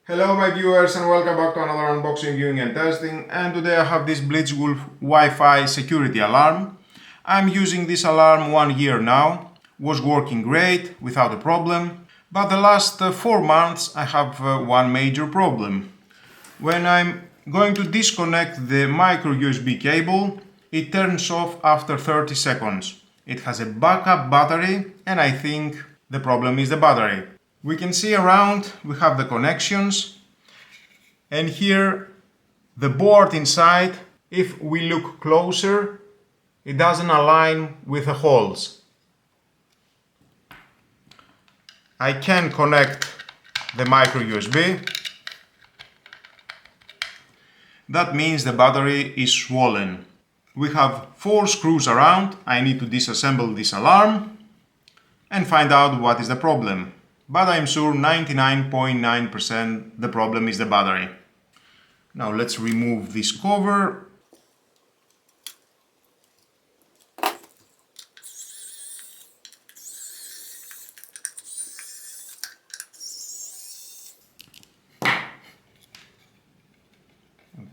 Hello my viewers and welcome back to another unboxing, viewing and testing, and today I have this Blitzwolf Wi-Fi security alarm. I'm using this alarm 1 year now, was working great without a problem, but the last 4 months I have one major problem. When I'm going to disconnect the micro USB cable, it turns off after 30 seconds. It has a backup battery and I think the problem is the battery. We can see around, we have the connections, and here the board inside, if we look closer, it doesn't align with the holes. I can connect the micro USB. That means the battery is swollen. We have 4 screws around. I need to disassemble this alarm and find out what is the problem. But I'm sure 99.9% the problem is the battery. Now let's remove this cover.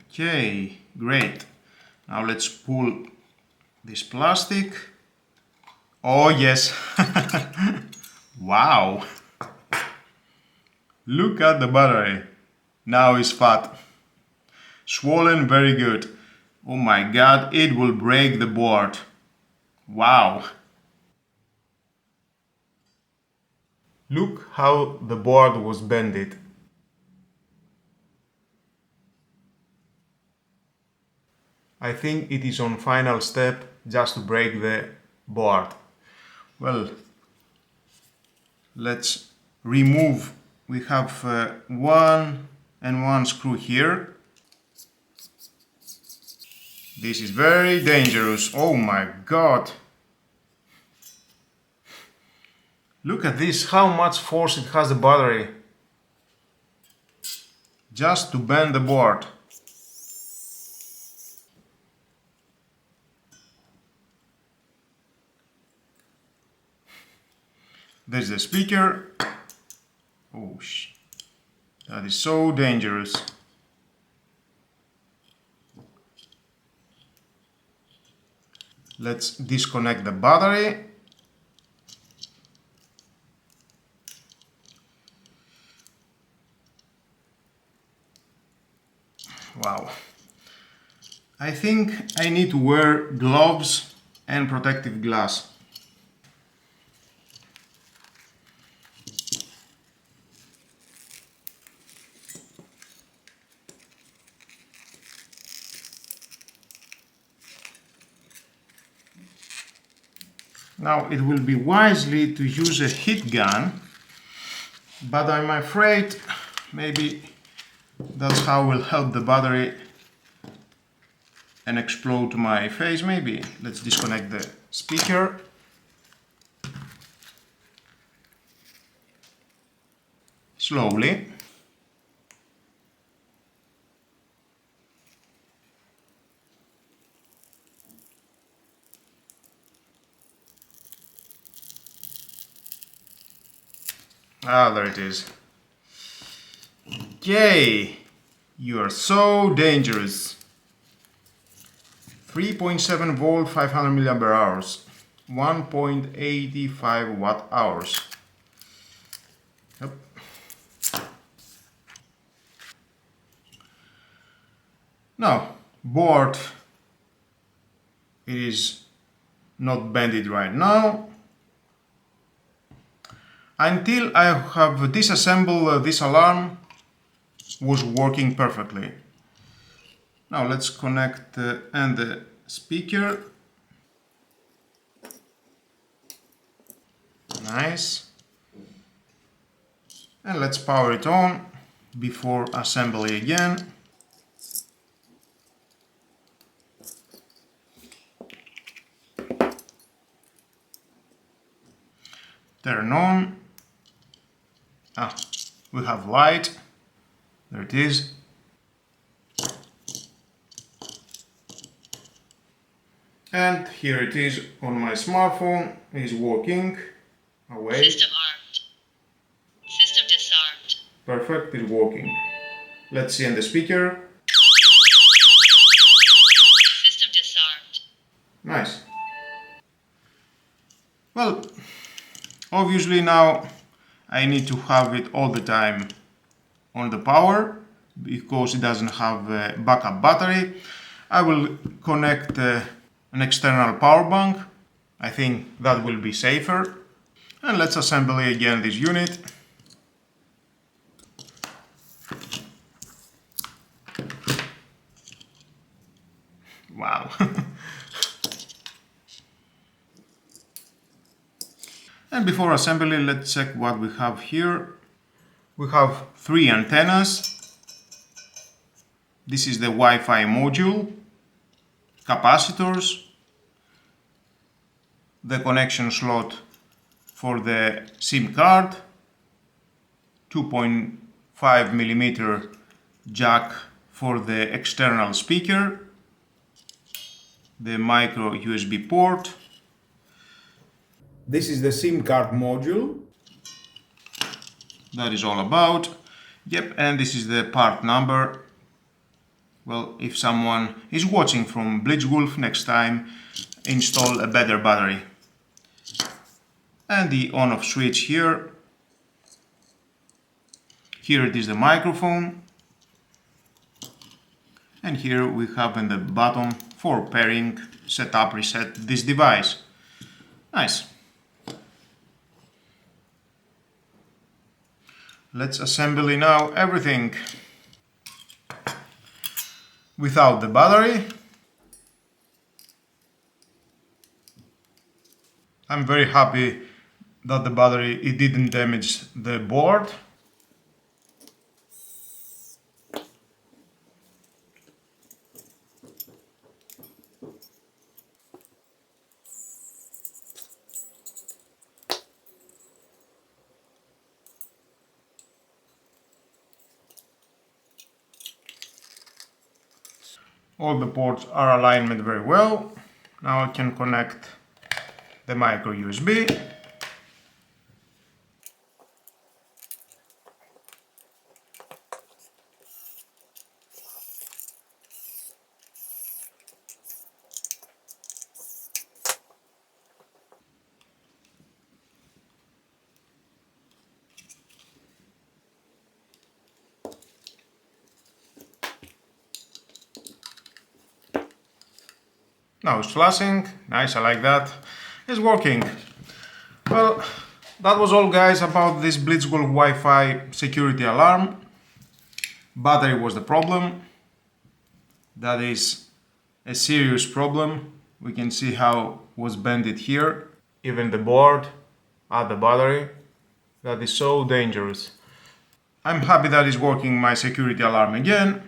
Okay, great. Now let's pull this plastic. Oh yes! Wow! Look at the battery. Now it's fat. Swollen, very good. Oh my god, it will break the board. Wow! Look how the board was bended. I think it is on final step just to break the board. Well, let's remove. We have 1 and 1 screw here. This is very dangerous. Oh my god! Look at this, how much force it has the battery. Just to bend the board. There's the speaker. Oh that is so dangerous. Let's disconnect the battery. Wow. I think I need to wear gloves and protective glass. Now it will be wisely to use a heat gun, but I'm afraid maybe that's how will help the battery and explode to my face. Maybe. Let's disconnect the speaker. Slowly. Ah, there it is. Yay! You are so dangerous. 3.7 volt, 500 milliampere hours, 1.85 watt hours. Yep. Now, board, it is not bended right now. Until I have disassembled this alarm, was working perfectly. Now let's connect and the speaker. Nice. And let's power it on before assembly again. Turn on. Ah, we have light. There it is. And here it is on my smartphone. It is working. Away. System armed. System disarmed. Perfect, it's working. Let's see on the speaker. System disarmed. Nice. Well, obviously now I need to have it all the time on the power because it doesn't have a backup battery. I will connect an external power bank. I think that will be safer. And let's assemble again this unit. Wow. And before assembly, let's check what we have here. We have 3 antennas. This is the Wi-Fi module, capacitors, the connection slot for the SIM card, 2.5mm jack for the external speaker, the micro USB port. This is the SIM card module. That is all about. Yep, and this is the part number. Well, if someone is watching from Blitzwolf, next time install a better battery. And the on-off switch here. Here it is the microphone. And here we have in the bottom for pairing, setup, reset this device. Nice. Let's assemble now everything. Without the battery. I'm very happy that the battery, it didn't damage the board. All the ports are aligned very well. Now I can connect the micro USB. Now it's flashing, nice, I like that. It's working. Well, that was all guys about this Blitzwolf Wi-Fi security alarm. Battery was the problem. That is a serious problem. We can see how was bended here. Even the board at the battery. That is so dangerous. I'm happy that is working my security alarm again.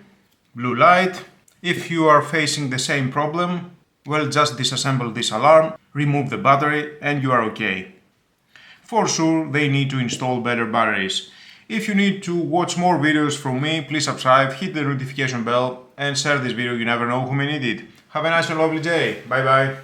Blue light. If you are facing the same problem, well, just disassemble this alarm, remove the battery, and you are okay. For sure, they need to install better batteries. If you need to watch more videos from me, please subscribe, hit the notification bell, and share this video, you never know who may need it. Have a nice and lovely day. Bye bye.